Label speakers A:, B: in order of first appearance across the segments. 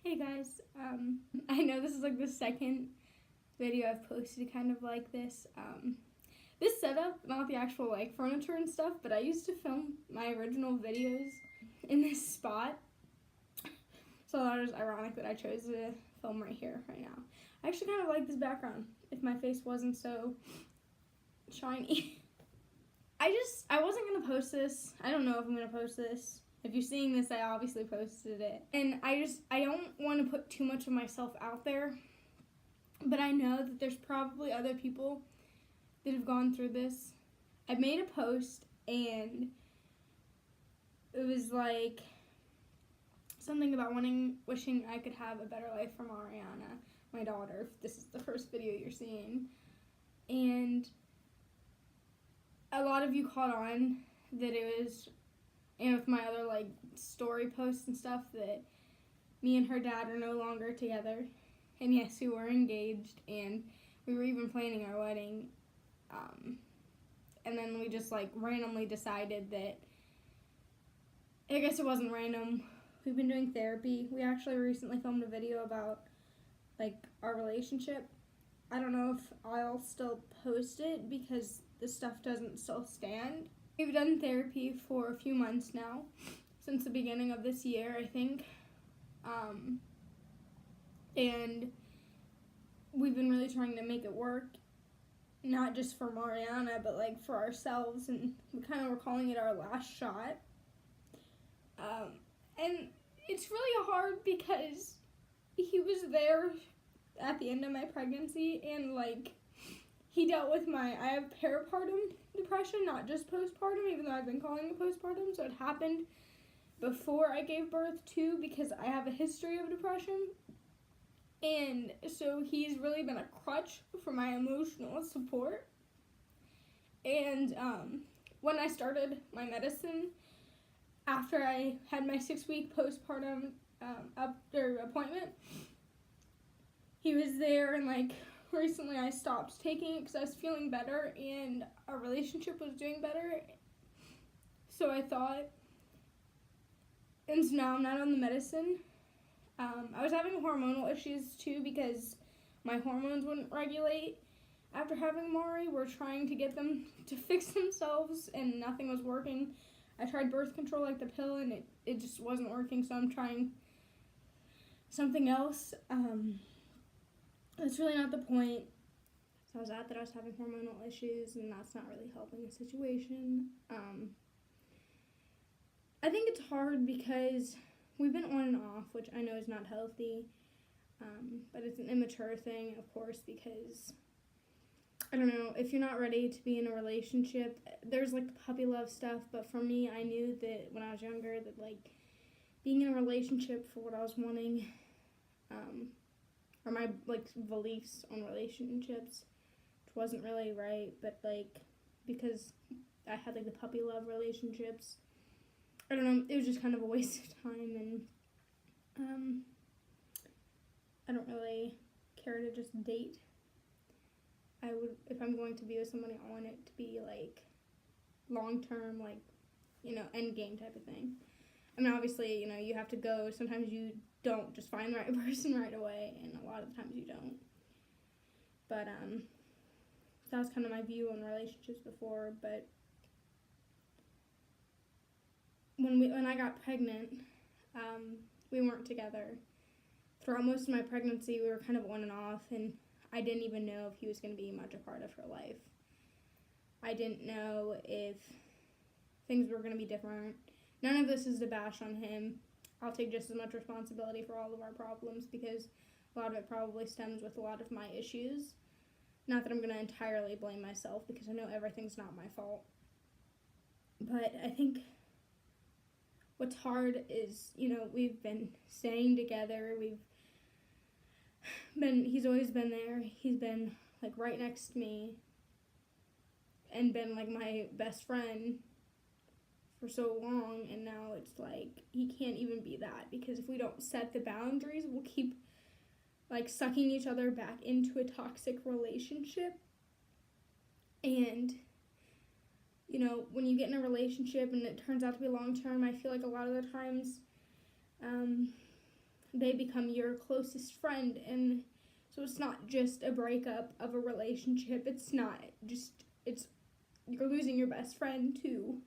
A: Hey guys, I know this is like the second video I've posted kind of like this. This setup, not the actual like furniture and stuff, but I used to film my original videos in this spot. So I thought it was ironic that I chose to film right here, right now. I actually kind of like this background if my face wasn't so shiny. I wasn't gonna post this. I don't know if I'm gonna post this. If you're seeing this, I obviously posted it. And I don't want to put too much of myself out there. But I know that there's probably other people that have gone through this. I made a post and it was like something about wishing I could have a better life for Mariana, my daughter, if this is the first video you're seeing. And a lot of you caught on that it was, and with my other like story posts and stuff, that me and her dad are no longer together. And yes, we were engaged and we were even planning our wedding. And then we just like randomly decided that, I guess it wasn't random, we've been doing therapy. We actually recently filmed a video about like our relationship. I don't know if I'll still post it because the stuff doesn't still stand. We've done therapy for a few months now, since the beginning of this year, I think. And we've been really trying to make it work, not just for Mariana, but like for ourselves, and we kind of were calling it our last shot. And it's really hard because he was there at the end of my pregnancy, and like he dealt with I have peripartum depression, not just postpartum, even though I've been calling it postpartum. So it happened before I gave birth too, because I have a history of depression. And so he's really been a crutch for my emotional support. And when I started my medicine, after I had my 6-week postpartum appointment, he was there, and like recently I stopped taking it because I was feeling better and our relationship was doing better. So I thought, and so now I'm not on the medicine. I was having hormonal issues too because my hormones wouldn't regulate after having Mari. We're trying to get them to fix themselves and nothing was working. I tried birth control, like the pill, and it just wasn't working, so I'm trying something else. That's really not the point. So I was at that I was having hormonal issues, and that's not really helping the situation. I think it's hard because we've been on and off, which I know is not healthy, but it's an immature thing, of course, because, I don't know, if you're not ready to be in a relationship, there's like the puppy love stuff, but for me, I knew that when I was younger that like being in a relationship for what I was wanting, or my like beliefs on relationships, which wasn't really right, but like because I had like the puppy love relationships, I don't know, it was just kind of a waste of time, and I don't really care to just date. I would, if I'm going to be with somebody, I want it to be like long-term, like, end game type of thing. I mean, obviously, you have to go. Sometimes you don't just find the right person right away, and a lot of the times you don't. But that was kind of my view on relationships before. But when I got pregnant, we weren't together. Throughout most of my pregnancy, we were kind of on and off, and I didn't even know if he was going to be much a part of her life. I didn't know if things were going to be different. None of this is to bash on him. I'll take just as much responsibility for all of our problems because a lot of it probably stems with a lot of my issues. Not that I'm going to entirely blame myself because I know everything's not my fault. But I think what's hard is, we've been staying together. He's always been there. He's been like right next to me and been like my best friend for so long, and now it's like he can't even be that because if we don't set the boundaries, we'll keep like sucking each other back into a toxic relationship. And when you get in a relationship and it turns out to be long term, I feel like a lot of the times they become your closest friend. And so it's not just a breakup of a relationship. It's you're losing your best friend too.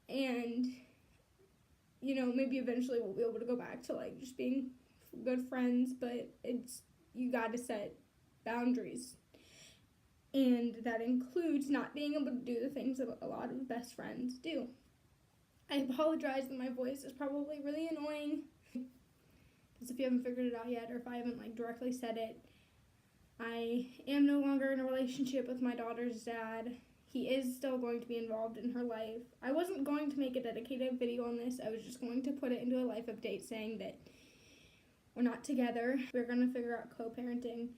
A: And, maybe eventually we'll be able to go back to, like, just being good friends, but you got to set boundaries. And that includes not being able to do the things that a lot of best friends do. I apologize that my voice is probably really annoying, because if you haven't figured it out yet, or if I haven't, like, directly said it, I am no longer in a relationship with my daughter's dad. He is still going to be involved in her life. I wasn't going to make a dedicated video on this. I was just going to put it into a life update saying that we're not together. We're going to figure out co-parenting.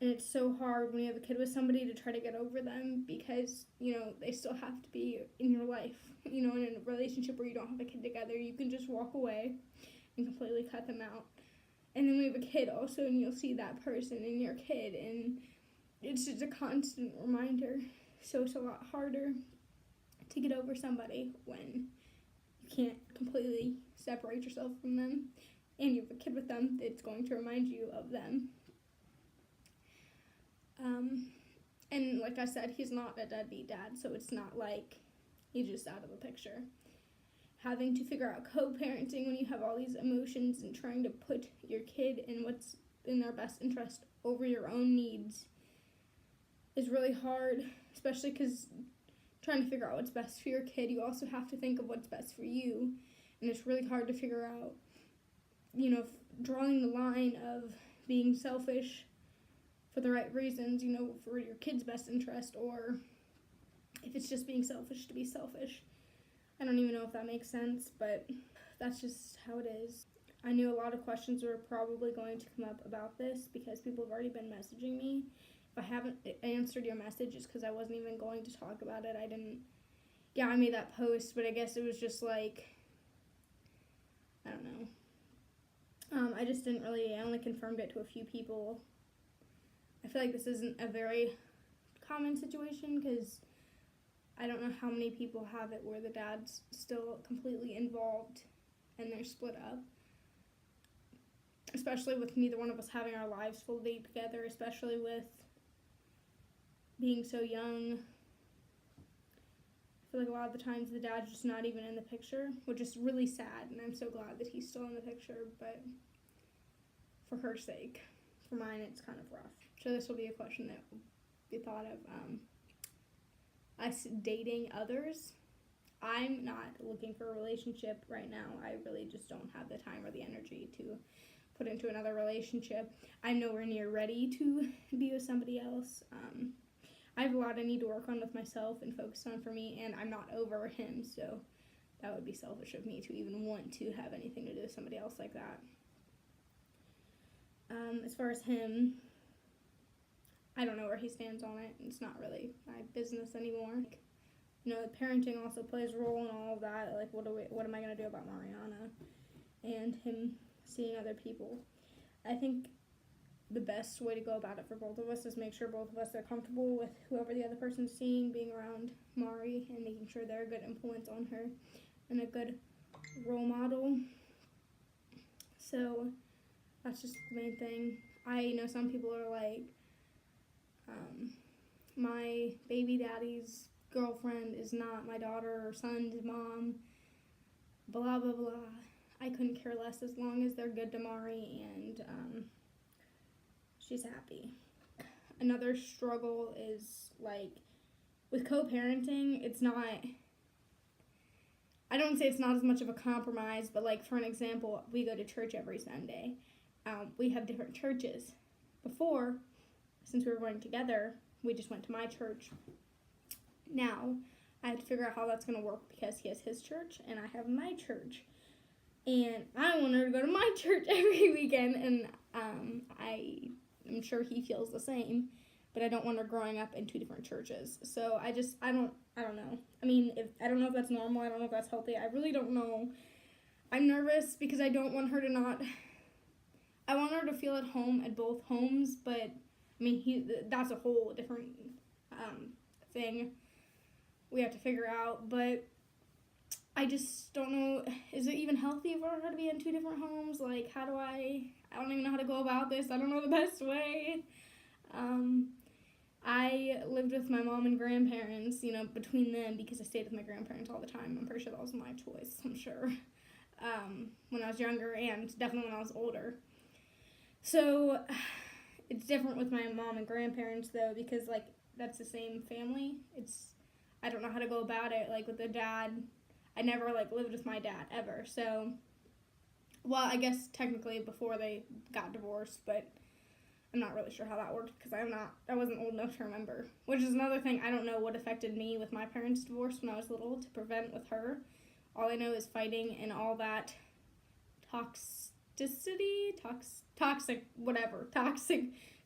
A: And it's so hard when you have a kid with somebody to try to get over them, because, they still have to be in your life. In a relationship where you don't have a kid together, you can just walk away and completely cut them out. And then we have a kid also, and you'll see that person in your kid, and it's just a constant reminder. So it's a lot harder to get over somebody when you can't completely separate yourself from them, and you have a kid with them that's going to remind you of them. And like I said, he's not a deadbeat dad, so it's not like he's just out of the picture. Having to figure out co-parenting when you have all these emotions and trying to put your kid in what's in their best interest over your own needs is really hard, especially because trying to figure out what's best for your kid, you also have to think of what's best for you, and it's really hard to figure out, drawing the line of being selfish for the right reasons, for your kid's best interest, or if it's just being selfish to be selfish. I don't even know if that makes sense, but that's just how it is. I knew a lot of questions were probably going to come up about this because people have already been messaging me. If I haven't answered your message, it's because I wasn't even going to talk about it. I made that post, but I guess it was just like, I don't know. I only confirmed it to a few people. I feel like this isn't a very common situation because I don't know how many people have it where the dad's still completely involved and they're split up. Especially with neither one of us having our lives fully together, especially with being so young. I feel like a lot of the times the dad's just not even in the picture, which is really sad, and I'm so glad that he's still in the picture, but for her sake. For mine, it's kind of rough. So this will be a question that will be thought of. Us dating others. I'm not looking for a relationship right now. I really just don't have the time or the energy to put into another relationship. I'm nowhere near ready to be with somebody else. I have a lot I need to work on with myself and focus on for me, and I'm not over him, so that would be selfish of me to even want to have anything to do with somebody else like that. As far as him, I don't know where he stands on it. It's not really my business anymore. Parenting also plays a role in all of that. Like, what am I going to do about Mariana and him seeing other people? I think the best way to go about it for both of us is make sure both of us are comfortable with whoever the other person's seeing, being around Mari, and making sure they're a good influence on her and a good role model. So that's just the main thing. I know some people are like, my baby daddy's girlfriend is not my daughter or son's mom, blah, blah, blah. I couldn't care less as long as they're good to Mari and she's happy. Another struggle is, like, with co-parenting, I don't say it's not as much of a compromise, but, like, for an example, we go to church every Sunday. We have different churches. Before, since we were going together, we just went to my church. Now, I have to figure out how that's going to work because he has his church and I have my church. And I want her to go to my church every weekend, and I'm sure he feels the same, but I don't want her growing up in two different churches. So I don't know. I mean, I don't know if that's normal. I don't know if that's healthy. I really don't know. I'm nervous because I don't want her to I want her to feel at home at both homes, but I mean, that's a whole different thing we have to figure out. But I just don't know, is it even healthy for her to be in 2 different homes? Like, how do I don't even know how to go about this. I don't know the best way. I lived with my mom and grandparents, you know, between them, because I stayed with my grandparents all the time. I'm pretty sure that was my choice, I'm sure, when I was younger, and definitely when I was older. So it's different with my mom and grandparents, though, because, like, that's the same family. I don't know how to go about it. Like, with the dad, I never, like, lived with my dad ever. So, well, I guess technically before they got divorced, but I'm not really sure how that worked because I wasn't old enough to remember. Which is another thing, I don't know what affected me with my parents' divorce when I was little to prevent with her. All I know is fighting and all that toxicity, toxic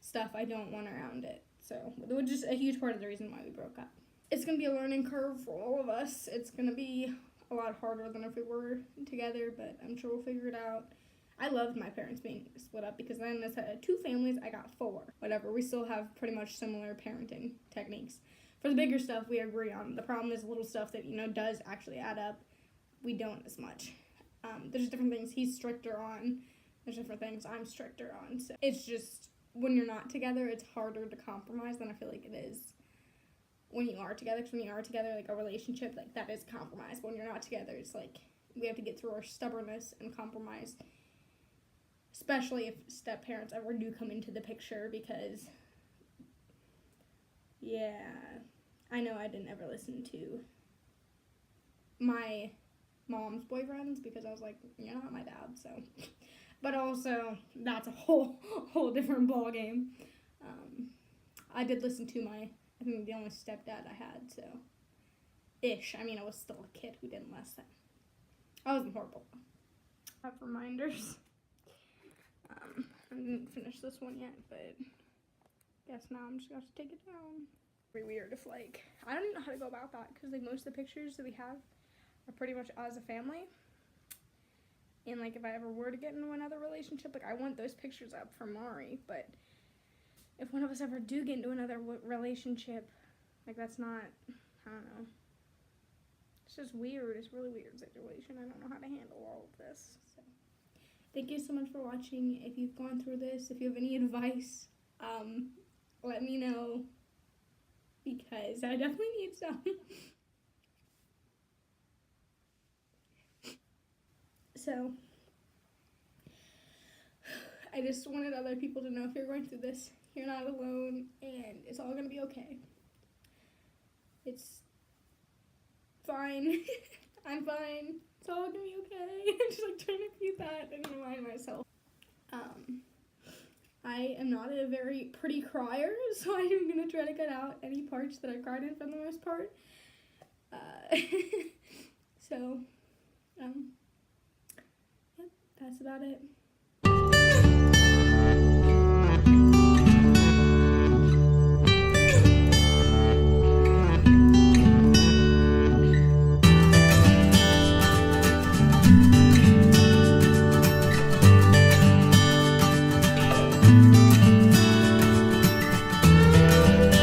A: stuff I don't want around it. So, which is a huge part of the reason why we broke up. It's going to be a learning curve for all of us. It's going to be a lot harder than if we were together, but I'm sure we'll figure it out. I loved my parents being split up because then instead of 2 families, I got 4. Whatever, we still have pretty much similar parenting techniques. For the bigger stuff, we agree on. The problem is little stuff that, you know, does actually add up. We don't as much. There's different things he's stricter on. There's different things I'm stricter on. So it's just, when you're not together, it's harder to compromise than I feel like it is when you are together. Because when you are together, like a relationship, like that is compromise. But when you're not together, it's like we have to get through our stubbornness and compromise. Especially if step-parents ever do come into the picture, because, yeah, I know I didn't ever listen to my mom's boyfriends because I was like, you're not my dad, so. But also, that's a whole different ballgame. I did listen to I think the only stepdad I had, so, ish. I mean, I was still a kid who didn't listen. I wasn't horrible. I have reminders. I didn't finish this one yet, but guess now I'm just going to take it down. Pretty weird if, like, I don't even know how to go about that, because, like, most of the pictures that we have are pretty much as a family. And, like, if I ever were to get into another relationship, like, I want those pictures up for Mari, but if one of us ever do get into another relationship, like, that's not, I don't know. It's just weird. It's a really weird situation. I don't know how to handle all of this, so. Thank you so much for watching. If you've gone through this, if you have any advice, let me know, because I definitely need some. So, I just wanted other people to know, if you're going through this, you're not alone, and it's all gonna be okay. It's fine. I'm fine. It's all gonna be okay. I'm just like trying to repeat that and remind myself. I am not a very pretty crier, so I am gonna try to cut out any parts that I cried in for the most part. So, yeah, that's about it.